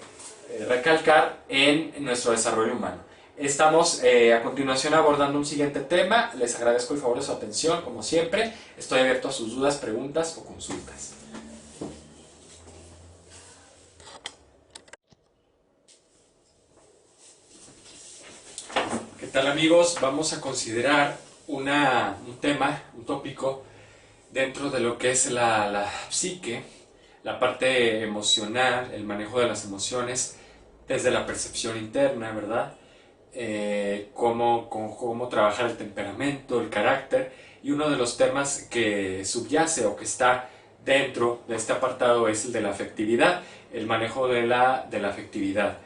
recalcar, en nuestro desarrollo humano. Estamos a continuación abordando un siguiente tema. Les agradezco el favor de su atención, como siempre. Estoy abierto a sus dudas, preguntas o consultas. ¿Qué tal, amigos? Vamos a considerar un tema, un tópico dentro de lo que es la psique, la parte emocional, el manejo de las emociones desde la percepción interna, ¿verdad? Cómo trabajar el temperamento, el carácter. Y uno de los temas que subyace o que está dentro de este apartado es el de la afectividad, el manejo de la afectividad,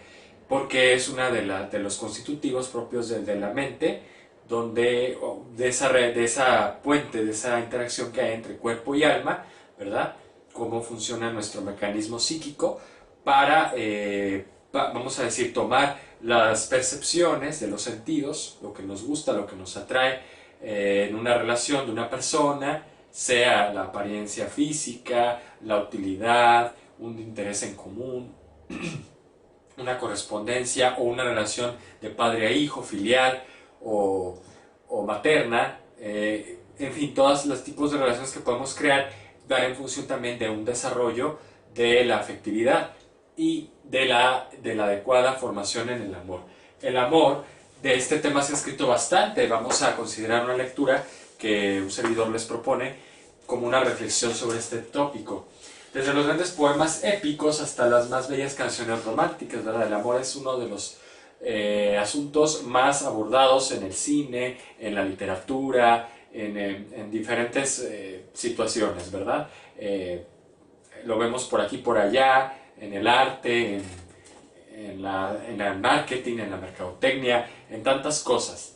porque es una de los constitutivos propios de la mente, donde de esa puente, de esa interacción que hay entre cuerpo y alma, ¿verdad? Cómo funciona nuestro mecanismo psíquico para, vamos a decir, tomar las percepciones de los sentidos, lo que nos gusta, lo que nos atrae en una relación de una persona, sea la apariencia física, la utilidad, un interés en común, una correspondencia o una relación de padre a hijo, filial o materna, en fin, todos los tipos de relaciones que podemos crear van en función también de un desarrollo de la afectividad y de la adecuada formación en el amor. El amor, de este tema se ha escrito bastante. Vamos a considerar una lectura que un servidor les propone como una reflexión sobre este tópico. Desde los grandes poemas épicos hasta las más bellas canciones románticas, ¿verdad? El amor es uno de los asuntos más abordados en el cine, en la literatura, en diferentes situaciones, ¿verdad? Lo vemos por aquí, por allá, en el arte, en el marketing, en la mercadotecnia, en tantas cosas.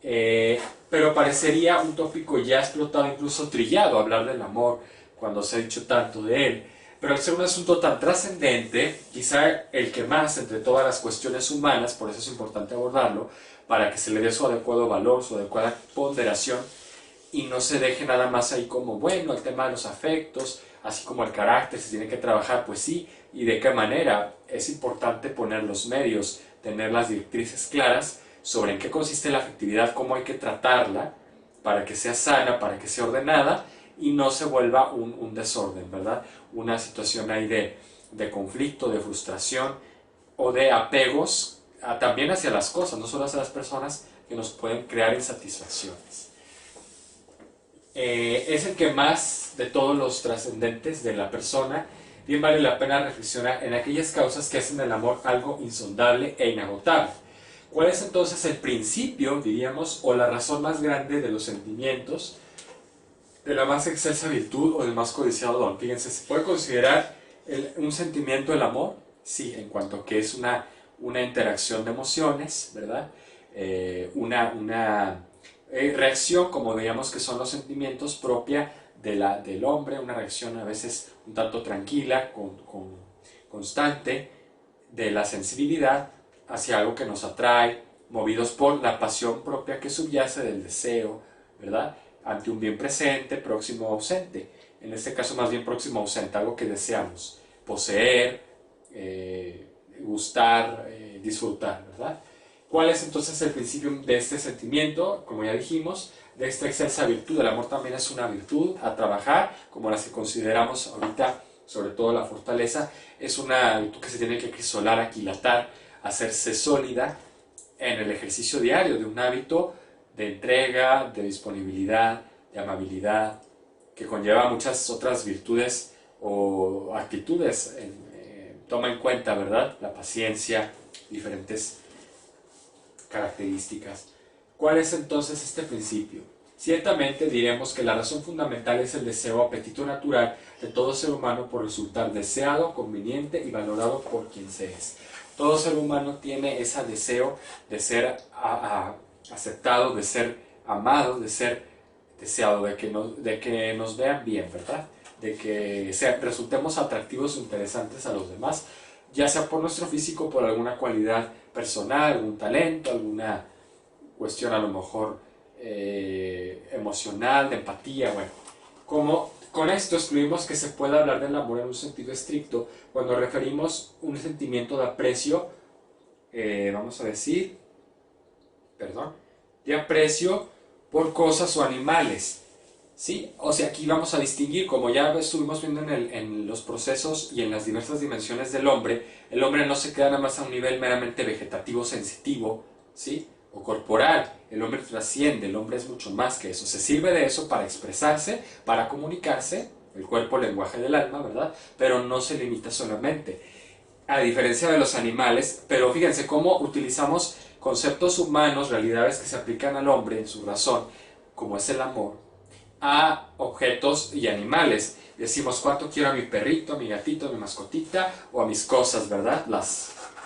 Pero parecería un tópico ya explotado, incluso trillado, hablar del amor cuando se ha dicho tanto de él. Pero al ser un asunto tan trascendente, quizá el que más entre todas las cuestiones humanas, por eso es importante abordarlo, para que se le dé su adecuado valor, su adecuada ponderación, y no se deje nada más ahí como, bueno, el tema de los afectos, así como el carácter, se tiene que trabajar, pues sí, y de qué manera. Es importante poner los medios, tener las directrices claras sobre en qué consiste la afectividad, cómo hay que tratarla, para que sea sana, para que sea ordenada, y no se vuelva un desorden, ¿verdad? Una situación ahí de conflicto, de frustración o de apegos también hacia las cosas, no solo hacia las personas, que nos pueden crear insatisfacciones. Es el que más de todos los trascendentes de la persona. Bien vale la pena reflexionar en aquellas causas que hacen del amor algo insondable e inagotable. ¿Cuál es entonces el principio, diríamos, o la razón más grande de los sentimientos, de la más excelsa virtud o del más codiciado don? Fíjense, ¿se puede considerar un sentimiento el amor? Sí, en cuanto que es una interacción de emociones, ¿verdad? Una reacción, como digamos que son los sentimientos, propia del hombre, una reacción a veces un tanto tranquila, constante, de la sensibilidad hacia algo que nos atrae, movidos por la pasión propia que subyace del deseo, ¿verdad? Ante un bien presente, próximo o ausente. En este caso más bien próximo o ausente, algo que deseamos poseer, gustar, disfrutar, ¿verdad? ¿Cuál es entonces el principio de este sentimiento? Como ya dijimos, de esta excelsa virtud. El amor también es una virtud a trabajar, como las que consideramos ahorita, sobre todo la fortaleza. Es una virtud que se tiene que acrisolar, aquilatar, hacerse sólida en el ejercicio diario de un hábito de entrega, de disponibilidad, de amabilidad, que conlleva muchas otras virtudes o actitudes. Toma en cuenta, ¿verdad?, la paciencia, diferentes características. ¿Cuál es entonces este principio? Ciertamente diremos que la razón fundamental es el deseo o apetito natural de todo ser humano por resultar deseado, conveniente y valorado por quien se es. Todo ser humano tiene ese deseo de ser aceptado, de ser amado, de ser deseado, de que nos vean bien, ¿verdad? De que resultemos atractivos o interesantes a los demás, ya sea por nuestro físico, por alguna cualidad personal, algún talento, alguna cuestión a lo mejor emocional, de empatía, bueno. Como con esto excluimos que se pueda hablar del amor en un sentido estricto cuando referimos un sentimiento de aprecio, vamos a decir, de aprecio por cosas o animales, ¿sí? O sea, aquí vamos a distinguir, como ya estuvimos viendo en los procesos y en las diversas dimensiones del hombre, el hombre no se queda nada más a un nivel meramente vegetativo, sensitivo, ¿sí?, o corporal. El hombre trasciende, el hombre es mucho más que eso. Se sirve de eso para expresarse, para comunicarse, el cuerpo, lenguaje del alma, ¿verdad? Pero no se limita solamente. A diferencia de los animales, pero fíjense cómo utilizamos conceptos humanos, realidades que se aplican al hombre en su razón, como es el amor, a objetos y animales. Decimos cuánto quiero a mi perrito, a mi gatito, a mi mascotita o a mis cosas, ¿verdad?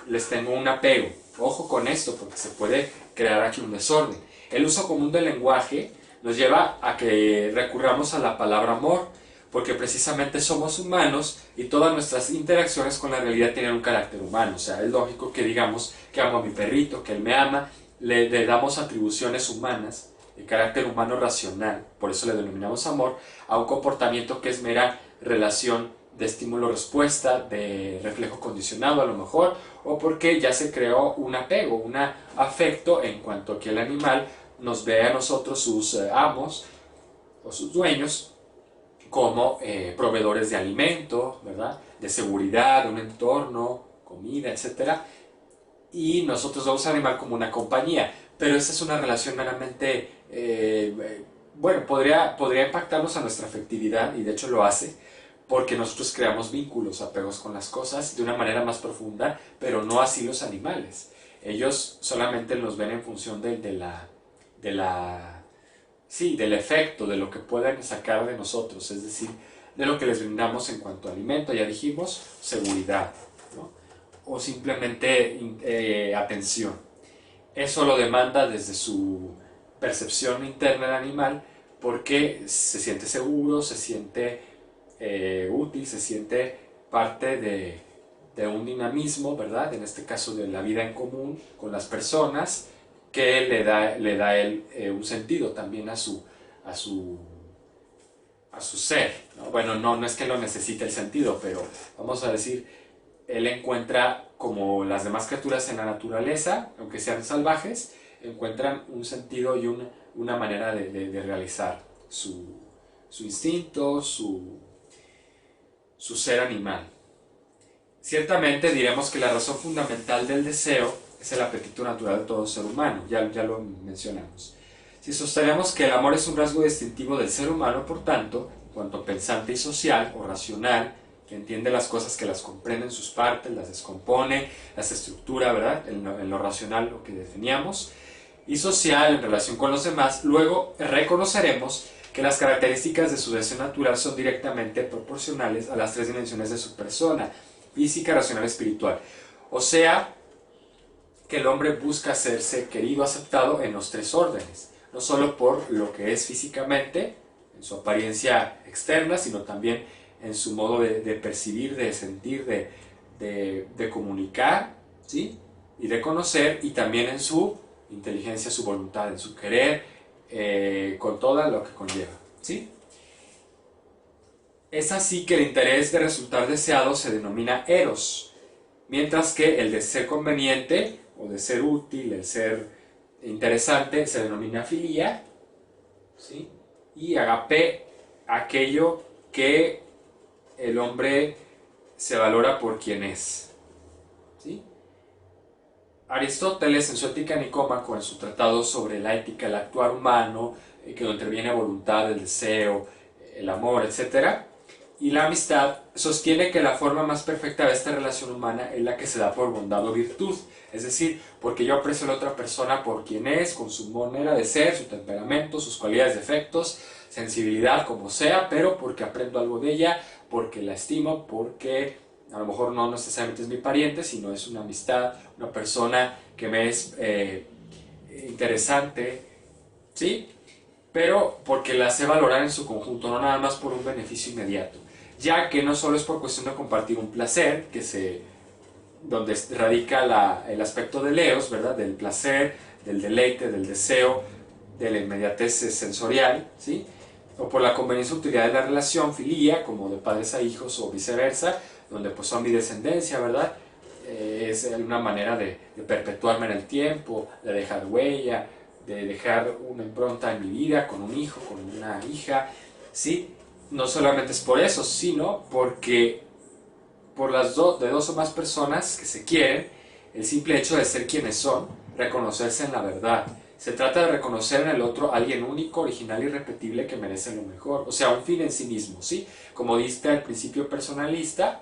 Les tengo un apego. Ojo con esto, porque se puede crear aquí un desorden. El uso común del lenguaje nos lleva a que recurramos a la palabra amor, porque precisamente somos humanos y todas nuestras interacciones con la realidad tienen un carácter humano. O sea, es lógico que digamos que amo a mi perrito, que él me ama, le damos atribuciones humanas, de carácter humano racional, por eso le denominamos amor, a un comportamiento que es mera relación de estímulo-respuesta, de reflejo condicionado a lo mejor, o porque ya se creó un apego, un afecto en cuanto a que el animal nos ve a nosotros, sus amos o sus dueños, como proveedores de alimento, ¿verdad?, de seguridad, de un entorno, comida, etc. Y nosotros vemos al animal como una compañía, pero esa es una relación meramente, bueno, podría impactarnos a nuestra afectividad, y de hecho lo hace, porque nosotros creamos vínculos, apegos con las cosas de una manera más profunda, pero no así los animales. Ellos solamente nos ven en función del efecto, de lo que pueden sacar de nosotros, es decir, de lo que les brindamos en cuanto a alimento, ya dijimos, seguridad, ¿no?, o simplemente atención. Eso lo demanda desde su percepción interna del animal, porque se siente seguro, se siente útil, se siente parte de un dinamismo, ¿verdad?, en este caso de la vida en común con las personas, que le da él un sentido también a su ser, ¿no? Bueno, no es que lo necesite el sentido, pero vamos a decir, él encuentra, como las demás criaturas en la naturaleza, aunque sean salvajes, encuentran un sentido y una manera de realizar su instinto, su ser animal. Ciertamente diremos que la razón fundamental del deseo es el apetito natural de todo ser humano, ya lo mencionamos. Si sostenemos que el amor es un rasgo distintivo del ser humano, por tanto, en cuanto pensante y social o racional, que entiende las cosas, que las comprende en sus partes, las descompone, las estructura, ¿verdad? En lo racional, lo que definíamos, y social en relación con los demás. Luego reconoceremos que las características de su deseo natural son directamente proporcionales a las tres dimensiones de su persona: física, racional, espiritual. O sea, que el hombre busca hacerse querido, aceptado en los tres órdenes, no solo por lo que es físicamente, en su apariencia externa, sino también en su modo de percibir, de sentir, de comunicar, ¿sí? Y de conocer, y también en su inteligencia, su voluntad, en su querer, con todo lo que conlleva, ¿sí? Es así que el interés de resultar deseado se denomina eros, mientras que el de ser conveniente o de ser útil, el ser interesante, se denomina filia, ¿sí? Y agape, aquello que el hombre se valora por quien es, ¿sí? Aristóteles, en su Ética Nicómaco, en su tratado sobre la ética, el actuar humano, que lo interviene voluntad, el deseo, el amor, etc., y la amistad, sostiene que la forma más perfecta de esta relación humana es la que se da por bondad o virtud, es decir, porque yo aprecio a la otra persona por quien es, con su manera de ser, su temperamento, sus cualidades, defectos, sensibilidad, como sea, pero porque aprendo algo de ella, porque la estimo, porque a lo mejor no necesariamente es mi pariente, sino es una amistad, una persona que me es interesante, ¿sí? Pero porque la sé valorar en su conjunto, no nada más por un beneficio inmediato, ya que no solo es por cuestión de compartir un placer, donde radica el aspecto del eos, ¿verdad? Del placer, del deleite, del deseo, de la inmediatez sensorial, ¿sí? O por la conveniencia o utilidad de la relación, filia, como de padres a hijos o viceversa, donde pues son mi descendencia, ¿verdad? Es una manera de perpetuarme en el tiempo, de dejar huella, de dejar una impronta en mi vida con un hijo, con una hija, ¿sí? No solamente es por eso, sino porque por de dos o más personas que se quieren, el simple hecho de ser quienes son, reconocerse en la verdad. Se trata de reconocer en el otro a alguien único, original y irrepetible que merece lo mejor, o sea, un fin en sí mismo, ¿sí? Como diste al principio personalista,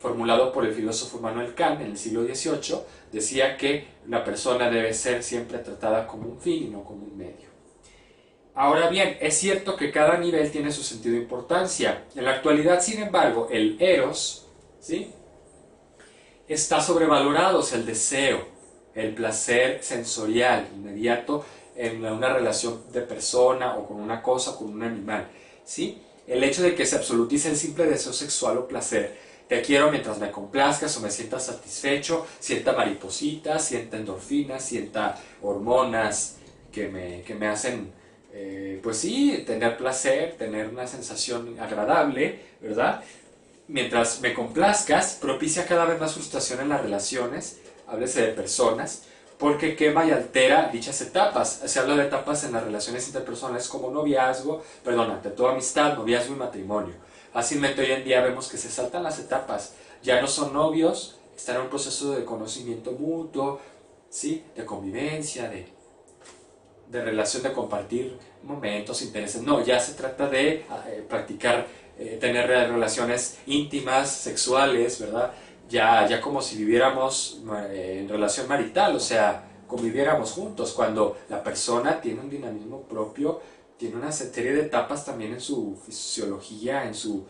formulado por el filósofo Immanuel Kant en el siglo XVIII, decía que la persona debe ser siempre tratada como un fin y no como un medio. Ahora bien, es cierto que cada nivel tiene su sentido e importancia. En la actualidad, sin embargo, el eros, ¿sí?, está sobrevalorado, o sea, el deseo, el placer sensorial inmediato en una relación de persona o con una cosa o con un animal, ¿sí? El hecho de que se absolutice el simple deseo sexual o placer, te quiero mientras me complazcas o me sienta satisfecho, sienta maripositas, sienta endorfinas, sienta hormonas que me hacen, pues sí, tener placer, tener una sensación agradable, ¿verdad? Mientras me complazcas, propicia cada vez más frustración en las relaciones, háblese de personas, porque quema y altera dichas etapas. Se habla de etapas en las relaciones interpersonales como noviazgo, perdón, ante toda amistad, noviazgo y matrimonio. Fácilmente hoy en día vemos que se saltan las etapas, ya no son novios, están en un proceso de conocimiento mutuo, ¿sí?, de convivencia, de relación, de compartir momentos, intereses. No, ya se trata de practicar, tener relaciones íntimas, sexuales, ¿verdad? Ya como si viviéramos en relación marital, o sea, conviviéramos juntos, cuando la persona tiene un dinamismo propio, tiene una serie de etapas también en su fisiología, en sus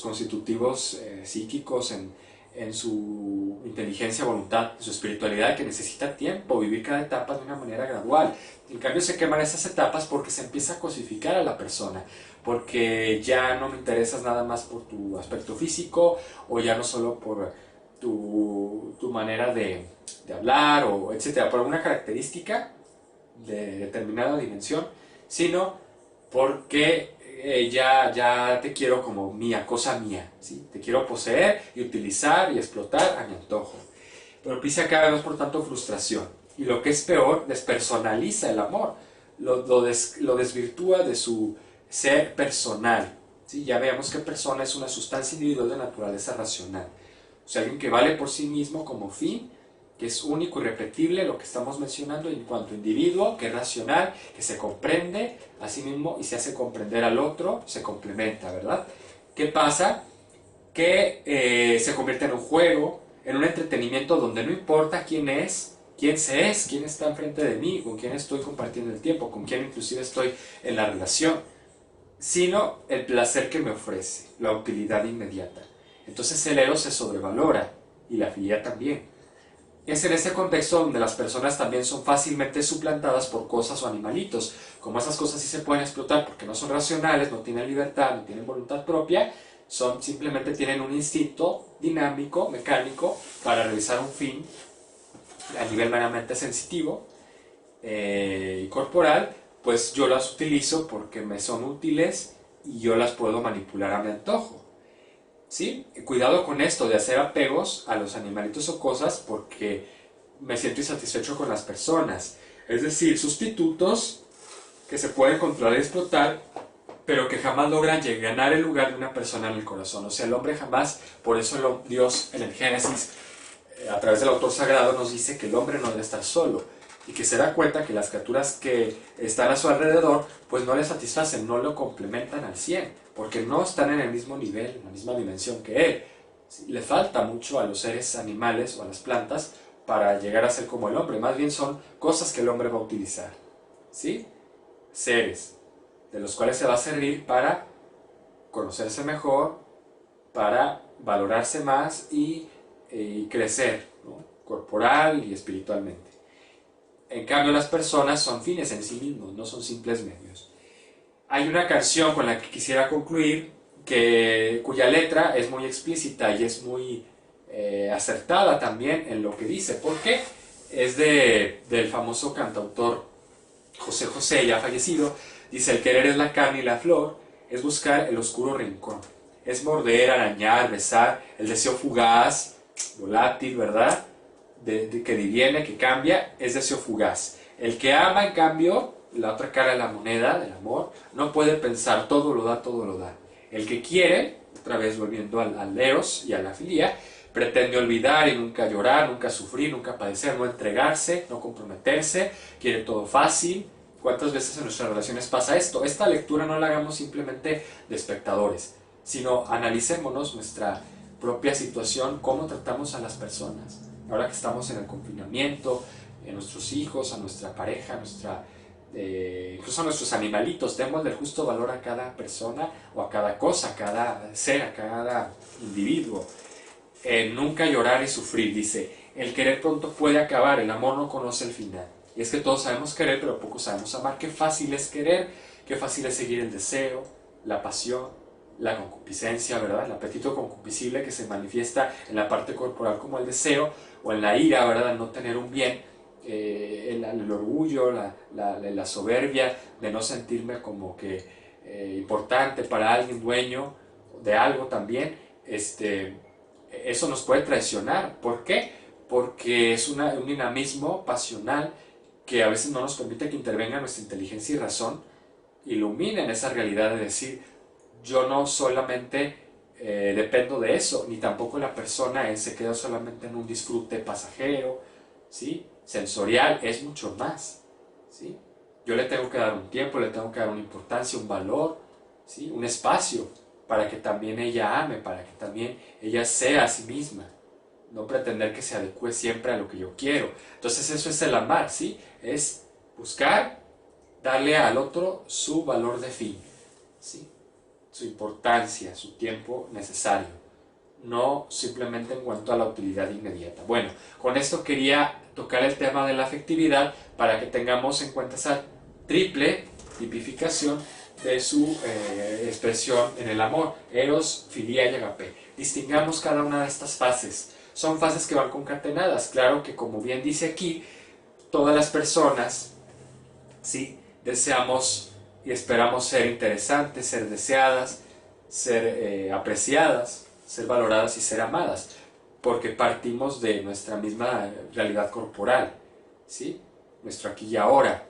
constitutivos psíquicos, en su inteligencia, voluntad, en su espiritualidad, que necesita tiempo, vivir cada etapa de una manera gradual. En cambio se queman esas etapas porque se empieza a cosificar a la persona, porque ya no me interesas nada más por tu aspecto físico, o ya no solo por tu manera de hablar, o etcétera, por alguna característica de determinada dimensión, sino porque ya te quiero como mía, cosa mía, ¿sí? Te quiero poseer y utilizar y explotar a mi antojo. Propicia cada vez, por tanto, frustración. Y lo que es peor, despersonaliza el amor, lo desvirtúa de su ser personal, ¿sí? Ya veamos que persona es una sustancia individual de naturaleza racional. O sea, alguien que vale por sí mismo como fin, que es único y irrepetible, lo que estamos mencionando en cuanto a individuo, que es racional, que se comprende a sí mismo y se hace comprender al otro, se complementa, ¿verdad? ¿Qué pasa? que se convierte en un juego, en un entretenimiento donde no importa quién es, quién se es, quién está enfrente de mí, con quién estoy compartiendo el tiempo, con quién inclusive estoy en la relación, sino el placer que me ofrece, la utilidad inmediata. Entonces el ego se sobrevalora y la filia también. Es en este contexto donde las personas también son fácilmente suplantadas por cosas o animalitos. Como esas cosas sí se pueden explotar porque no son racionales, no tienen libertad, no tienen voluntad propia, simplemente tienen un instinto dinámico, mecánico, para realizar un fin a nivel meramente sensitivo y corporal, pues yo las utilizo porque me son útiles y yo las puedo manipular a mi antojo. ¿Sí? Cuidado con esto de hacer apegos a los animalitos o cosas porque me siento insatisfecho con las personas. Es decir, sustitutos que se pueden controlar y explotar, pero que jamás logran ganar el lugar de una persona en el corazón. O sea, el hombre jamás, por eso Dios en el Génesis, a través del autor sagrado, nos dice que el hombre no debe estar solo y que se da cuenta que las criaturas que están a su alrededor pues no le satisfacen, no lo complementan al 100, porque no están en el mismo nivel, en la misma dimensión que él. ¿Sí? Le falta mucho a los seres animales o a las plantas para llegar a ser como el hombre, más bien son cosas que el hombre va a utilizar, ¿sí? Seres de los cuales se va a servir para conocerse mejor, para valorarse más y crecer, ¿no? Corporal y espiritualmente. En cambio, las personas son fines en sí mismos, no son simples medios. Hay una canción con la que quisiera concluir, cuya letra es muy explícita y es muy acertada también en lo que dice, porque es del famoso cantautor José José, ya fallecido. Dice: el querer es la carne y la flor, es buscar el oscuro rincón, es morder, arañar, besar, el deseo fugaz, volátil, ¿verdad? Que diviene, que cambia, es deseo fugaz. El que ama, en cambio, la otra cara de la moneda, del amor, no puede pensar, todo lo da, todo lo da. El que quiere, otra vez volviendo al eros y a la filia, pretende olvidar y nunca llorar, nunca sufrir, nunca padecer, no entregarse, no comprometerse, quiere todo fácil. ¿Cuántas veces en nuestras relaciones pasa esto? Esta lectura no la hagamos simplemente de espectadores, sino analicémonos nuestra propia situación, cómo tratamos a las personas. Ahora que estamos en el confinamiento, a nuestros hijos, a nuestra pareja, incluso a nuestros animalitos, démosle el justo valor a cada persona o a cada cosa, a cada ser, a cada individuo. Nunca llorar y sufrir, dice: el querer pronto puede acabar, el amor no conoce el final. Y es que todos sabemos querer, pero poco sabemos amar. Qué fácil es querer, qué fácil es seguir el deseo, la pasión, la concupiscencia, ¿verdad? El apetito concupiscible que se manifiesta en la parte corporal como el deseo, o en la ira, ¿verdad? No tener un bien, el orgullo, la soberbia de no sentirme como que importante para alguien, dueño de algo también, eso nos puede traicionar. ¿Por qué? Porque es un dinamismo pasional que a veces no nos permite que intervenga nuestra inteligencia y razón, iluminen esa realidad de decir: yo no solamente dependo de eso, ni tampoco la persona se queda solamente en un disfrute pasajero, ¿sí? Sensorial, es mucho más, ¿sí? Yo le tengo que dar un tiempo, le tengo que dar una importancia, un valor, ¿sí? Un espacio para que también ella ame, para que también ella sea a sí misma, no pretender que se adecue siempre a lo que yo quiero. Entonces eso es el amar, ¿sí? Es buscar darle al otro su valor de fin, ¿sí? Su importancia, su tiempo necesario, no simplemente en cuanto a la utilidad inmediata. Bueno, con esto quería tocar el tema de la afectividad para que tengamos en cuenta esa triple tipificación de su expresión en el amor: eros, filia y agape. Distingamos cada una de estas fases. Son fases que van concatenadas. Claro que, como bien dice aquí, todas las personas, ¿sí?, deseamos y esperamos ser interesantes, ser deseadas, ser apreciadas, ser valoradas y ser amadas, porque partimos de nuestra misma realidad corporal, ¿sí? Nuestro aquí y ahora.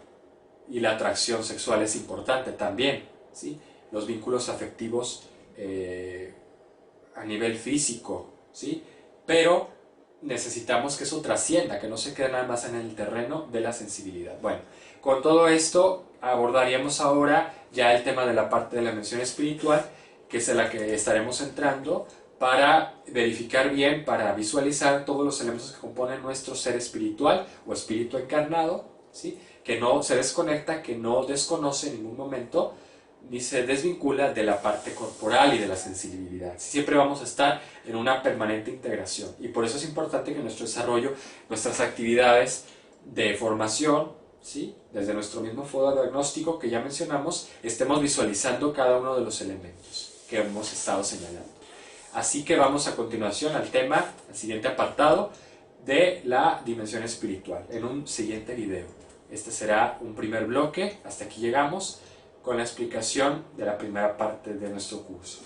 Y la atracción sexual es importante también, ¿sí? Los vínculos afectivos a nivel físico, ¿sí? Pero necesitamos que eso trascienda, que no se quede nada más en el terreno de la sensibilidad. Bueno, con todo esto abordaríamos ahora ya el tema de la parte de la mención espiritual, que es en la que estaremos entrando para verificar bien, para visualizar todos los elementos que componen nuestro ser espiritual o espíritu encarnado, ¿sí? Que no se desconecta, que no desconoce en ningún momento, ni se desvincula de la parte corporal y de la sensibilidad. Siempre vamos a estar en una permanente integración, y por eso es importante que nuestro desarrollo, nuestras actividades de formación, ¿sí? Desde nuestro mismo foro diagnóstico que ya mencionamos, estemos visualizando cada uno de los elementos que hemos estado señalando. Así que vamos a continuación al tema, al siguiente apartado de la dimensión espiritual, en un siguiente video. Este será un primer bloque, hasta aquí llegamos, con la explicación de la primera parte de nuestro curso.